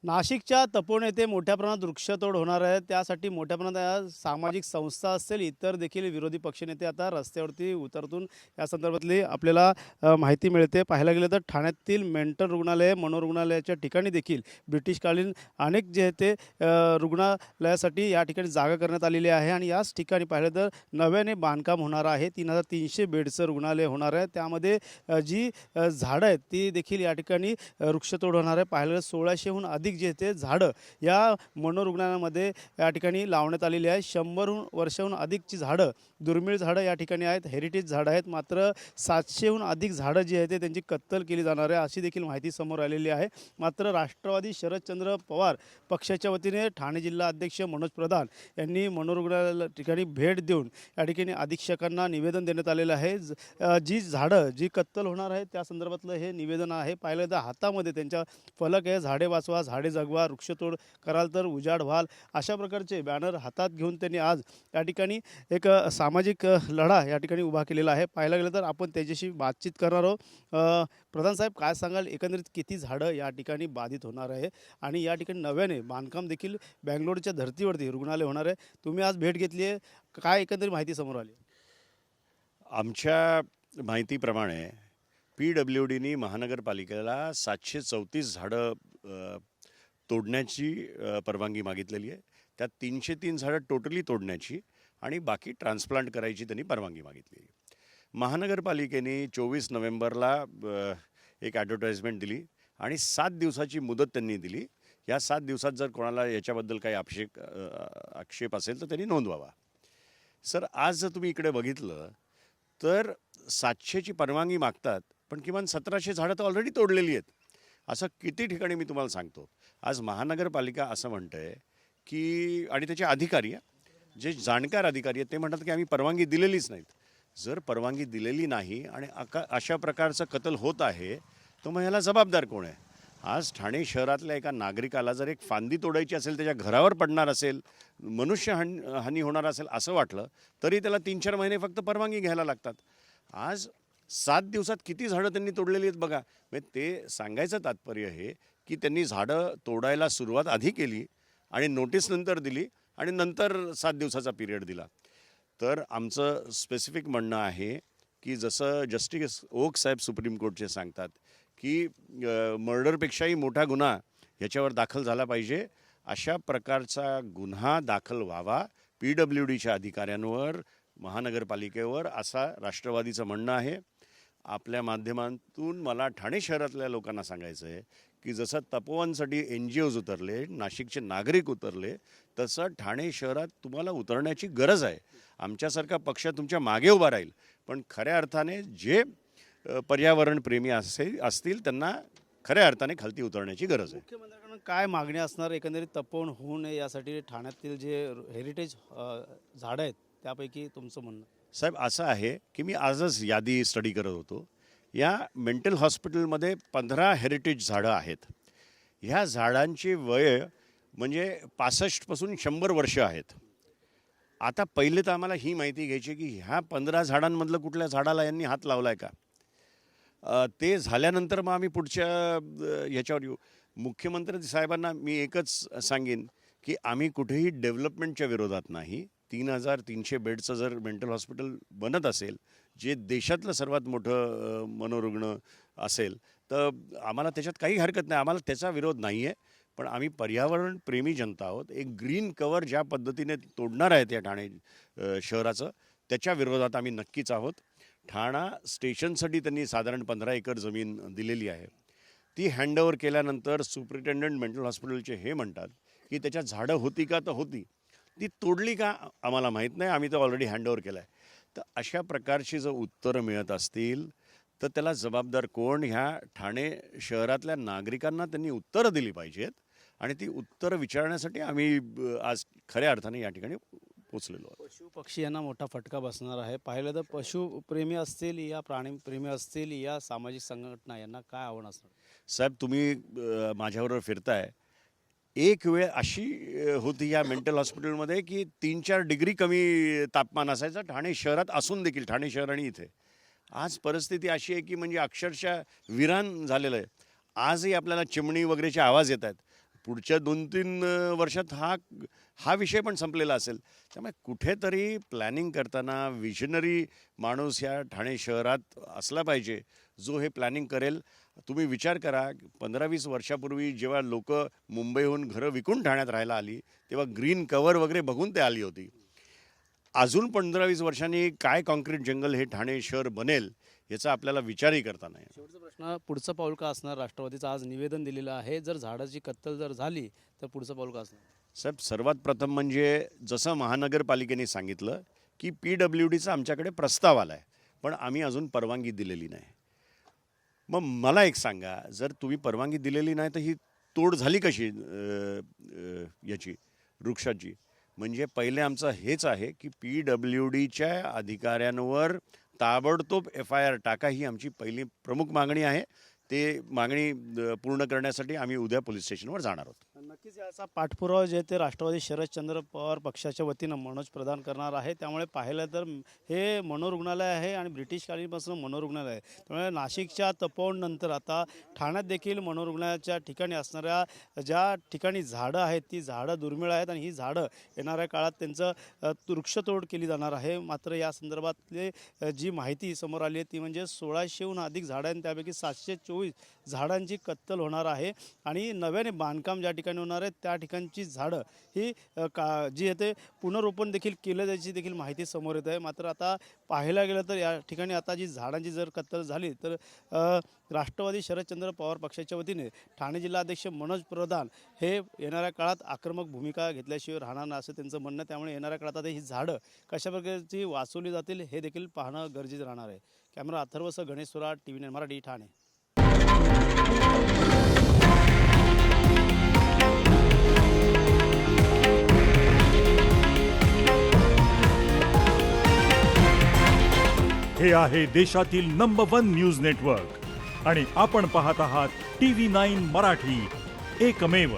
नाशिकच्या तपोवन येथे मोठ्या प्रमाणात वृक्षतोड होणार आहे. त्यासाठी मोठ्या प्रमाणात सामाजिक संस्था असतील, इतर देखील विरोधी पक्षनेते आता रस्त्यावरती उतरतून या संदर्भातली आपल्याला माहिती मिळते. पाहायला गेलं तर ठाण्यातील मेंटल रुग्णालय, मनोरुग्णालयाच्या ठिकाणी देखील ब्रिटिशकालीन अनेक जे ते रुग्णालयासाठी या ठिकाणी जागा करण्यात आलेली आहे आणि याच ठिकाणी पाहिलं तर नव्याने बांधकाम होणार आहे. 3,300 बेडचं रुग्णालय होणार आहे. त्यामध्ये जी झाडं आहेत ती देखील या ठिकाणी वृक्षतोड होणार आहे. पाहिलं 1600हून अधिक जे ते झाडं या मनोरुग्णालयामध्ये या ठिकाणी लावण्यात आलेली आहे. 100 वर्षाहून अधिकची झाडं, दुर्मिळ झाडं या ठिकाणी आहेत, हेरिटेज झाडं आहेत. मात्र 700हून अधिक झाडं जी आहेत त्यांची कत्तल केली जाणार आहे अशी देखील माहिती समोर आलेली आहे. मात्र राष्ट्रवादी शरदचंद्र पवार पक्षाच्या वतीने ठाणे जिल्हा अध्यक्ष मनोज प्रधान यांनी मनोरुग्णालया ठिकाणी भेट देऊन या ठिकाणी अधीक्षकांना निवेदन देण्यात आलेलं आहे. जी झाडं जी कत्तल होणार आहे त्या संदर्भातलं हे निवेदन आहे. पाहिलं तर हातामध्ये त्यांच्या फलक आहे, झाडे वाचवा, झाडे जगवा, वृक्षतोड कराल तर उजाड व्हाल, अशा प्रकारचे बॅनर हातात घेऊन त्यांनी आज या ठिकाणी एक सामाजिक लढा या ठिकाणी उभा केलेला आहे. पाहायला गेलं तर आपण त्याच्याशी बातचीत करणार आहोत. प्रधान साहेब, काय सांगाल, एकंदरीत किती झाडं या ठिकाणी बाधित होणार आहे आणि या ठिकाणी नव्याने बांधकाम देखील बँगलोरच्या धर्तीवरती रुग्णालय होणार आहे. तुम्ही आज भेट घेतली आहे, काय एकंदरीत माहिती समोर आली? आमच्या माहितीप्रमाणे PWDनी महानगरपालिकेला 734 झाडं तोडण्याची परवानगी मागितलेली आहे. त्यात 303 झाडं टोटली तोडण्याची आणि बाकी ट्रान्सप्लांट करायची त्यांनी परवानगी मागितली. महानगरपालिकेने 24 नोव्हेंबरला एक ॲडव्हर्टाइजमेंट दिली आणि 7 दिवसाची मुदत त्यांनी दिली. या 7 दिवसात जर कोणाला याच्याबद्दल काही आक्षेप असेल तर त्यांनी नोंदवावा. सर, आज जर तुम्ही इकडे बघितलं तर 700ची परवानगी मागतात, पण किमान 1700 झाडं तर ऑलरेडी तोडलेली आहेत. असं किती ठिकाणी मी तुम्हाला सांगतो. आज महानगरपालिका असं म्हणतंय की, आणि त्याचे अधिकारी, जे जाणकार अधिकारी आहेत, ते म्हणतात की आम्ही परवानगी दिलेलीच नाहीत. जर परवानगी दिलेली नाही आणि अशा प्रकारचं कत्ल होत आहे तर मग ह्याला जबाबदार कोण आहे? आज ठाणे शहरातल्या एका नागरिकाला जर एक फांदी तोडायची असेल, त्याच्या घरावर पडणार असेल, हानी होणार असेल असं वाटलं तरी त्याला 3-4 महिने फक्त परवानगी घ्यायला लागतात. आज 7 दिवसात किती झाडं त्यांनी तोडलेली आहेत बघा. म्हणजे ते सांगायचं तात्पर्य हे की त्यांनी झाडं तोडायला सुरुवात आधी केली आणि नोटीस नंतर दिली आणि नंतर 7 दिवसाचा पिरियड दिला. तर आमचं स्पेसिफिक म्हणणं आहे की जसं जस्टिस ओक साहेब सुप्रीम कोर्टचे सांगतात की मर्डरपेक्षाही मोठा गुन्हा ह्याच्यावर दाखल झाला पाहिजे, अशा प्रकारचा गुन्हा दाखल व्हावा PWDच्या अधिकाऱ्यांवर, महानगरपालिकेवर, असा राष्ट्रवादीचं म्हणणं आहे. आपल्या माध्यमातून मला ठाणे शहरातल्या लोकांना सांगायचं आहे की जसं तपोवनसाठी NGOज उतरले, नाशिकचे नागरिक उतरले, तसं ठाणे शहरात तुम्हाला उतरण्याची गरज आहे. आमच्यासारखा पक्ष तुमच्या मागे उभा राहील, पण खऱ्या अर्थाने जे पर्यावरणप्रेमी असतील त्यांना खऱ्या अर्थाने खालती उतरण्याची गरज आहे. मुख्यमंत्र्यांकडून काय मागणी असणार एकंदरीत तपोवन होऊ नये यासाठी? ठाण्यातील जे हेरिटेज झाडं आहेत त्यापैकी तुमचं म्हणणं? साहेब, असं आहे की मी आजच यादी स्टडी करत होतो. या मेंटल हॉस्पिटलमध्ये 15 हेरिटेज झाडं आहेत. ह्या झाडांची वय म्हणजे 65पासून 100 वर्ष आहेत. आता पहिले तर आम्हाला ही माहिती घ्यायची की ह्या 15 झाडांमधलं कुठल्या झाडाला यांनी हात लावला आहे का. ते झाल्यानंतर मग आम्ही पुढच्या ह्याच्यावर येऊ. मुख्यमंत्री साहेबांना मी एकच सांगेन की आम्ही कुठेही डेव्हलपमेंटच्या विरोधात नाही. 3,300 बेडचं जर मेंटल हॉस्पिटल बनत असेल, जे देशातलं सर्वात मोठं मनोरुग्ण असेल, तर आम्हाला त्याच्यात काही हरकत नाही, आम्हाला त्याचा विरोध नाही आहे. पण आम्ही पर्यावरणप्रेमी जनता आहोत. एक ग्रीन कवर ज्या पद्धतीने तोडणार आहेत या ठाणे शहराचं, त्याच्या विरोधात आम्ही नक्कीच आहोत. ठाणा स्टेशनसाठी त्यांनी साधारण 15 एकर जमीन दिलेली आहे. ती हँडओव्हर केल्यानंतर सुपरिटेंडंट मेंटल हॉस्पिटलचे हे म्हणतात की त्याच्यात झाडं होती का, तर होती. ती तोडली का आम्हाला माहीत नाही, आम्ही तर ऑलरेडी हँडओव्हर केलं आहे. तर अशा प्रकारची जर उत्तरं मिळत असतील तर त्याला जबाबदार कोण? ह्या ठाणे शहरातल्या नागरिकांना त्यांनी उत्तरं दिली पाहिजेत आणि ती उत्तरं विचारण्यासाठी आम्ही आज खऱ्या अर्थाने या ठिकाणी पोचलेलो आहोत. पशु पक्षी यांना मोठा फटका बसणार आहे. पाहिलं तर पशुप्रेमी असतील या प्राणीप्रेमी असतील या सामाजिक संघटना, यांना काय आव्हान असणार? साहेब, तुम्ही माझ्याबरोबर फिरताय. एक वेळ अशी होती या मेंटल हॉस्पिटलमध्ये की 3-4 डिग्री कमी तापमान असायचं ठाणे शहरात असून देखील, ठाणे शहर आणि इथे. आज परिस्थिती अशी आहे की म्हणजे अक्षरशः विरान झालेलं आहे. आजही आपल्याला चिमणी वगैरेचे आवाज येत आहेत. पुढच्या 2-3 वर्षात हा विषय पण संपलेला असेल. त्यामुळे कुठेतरी प्लॅनिंग करताना विजनरी माणूस या ठाणे शहरात असला पाहिजे, जो हे प्लॅनिंग करेल. तुम्ही विचार करा, 15-20 वर्षापूर्वी जेव्हा लोक मुंबईहून घरं विकून ठाण्यात राहायला आली, तेव्हा ग्रीन कव्हर वगैरे बघून ते आली होती. अजून 15-20 वर्षांनी काय कॉन्क्रीट जंगल हे ठाणे शहर बनेल याचा आपल्याला विचारही करता नाही. शेवटचा प्रश्न, पुढचं पाऊल का असणार? राष्ट्रवादीचं आज निवेदन दिलेलं आहे, जर झाडाची कत्तल जर झाली तर पुढचं पाऊल का असणार? साहेब, सर्वात प्रथम म्हणजे जसं महानगरपालिकेने सांगितलं की PWDचा आमच्याकडे प्रस्ताव आला आहे, पण आम्ही अजून परवानगी दिलेली नाही. मग मला एक सांगा, जर तुम्ही परवानगी दिलेली नाही तर ही तोड झाली कशी याची वृक्षाची? म्हणजे पहिले आमचं हेच आहे की PWDच्या अधिकाऱ्यांवर ताबडतोब FIR टाका, ही आमची पहिली प्रमुख मागणी आहे. ते मागणी पूर्ण करण्यासाठी आम्ही उद्या पोलीस स्टेशनवर जाणार आहोत. नक्कीच याचा पाठपुरावा जे ते राष्ट्रवादी शरदचंद्र पवार पक्षाच्या वतीनं मनोज प्रधान करणार आहे. त्यामुळे पाहिलं तर हे मनोरुग्णालय आहे आणि ब्रिटिशकालीनपासून मनोरुग्णालय आहे. त्यामुळे नाशिकच्या तपोवननंतर आता ठाण्यात देखील मनोरुग्णालयाच्या ठिकाणी असणाऱ्या ज्या ठिकाणी झाडं आहेत ती झाडं दुर्मिळ आहेत आणि ही झाडं येणाऱ्या काळात त्यांचं वृक्षतोड केली जाणार आहे. मात्र या संदर्भातले जी माहिती समोर आली आहे ती म्हणजे 1600हून अधिक झाडं आहेत, त्यापैकी 724 झाडांची कत्तल होणार आहे आणि नव्याने बांधकाम ज्या ठिकाणी होणार आहे त्या ठिकाणची झाडं ही जी आहे ते पुनर्रोपण देखील केलं जायची देखील माहिती समोर येत आहे. मात्र आता पाहायला गेलं तर या ठिकाणी आता जी झाडांची जर कत्तल झाली तर राष्ट्रवादी शरदचंद्र पवार पक्षाच्या वतीने ठाणे जिल्हाध्यक्ष मनोज प्रधान हे येणाऱ्या काळात आक्रमक भूमिका घेतल्याशिवाय राहणार नाही असं त्यांचं म्हणणं. त्यामुळे येणाऱ्या काळात आता ही झाडं कशा प्रकारची वाचवली जातील हे देखील पाहणं गरजेचं राहणार आहे. कॅमेरा अथर्वसह गणेश सुराट, TV9 मराठी, ठाणे. हे आहे देशातील नंबर 1 न्यूज नेटवर्क आणि आपण पाहत आहात TV9 मराठी, एकमेव.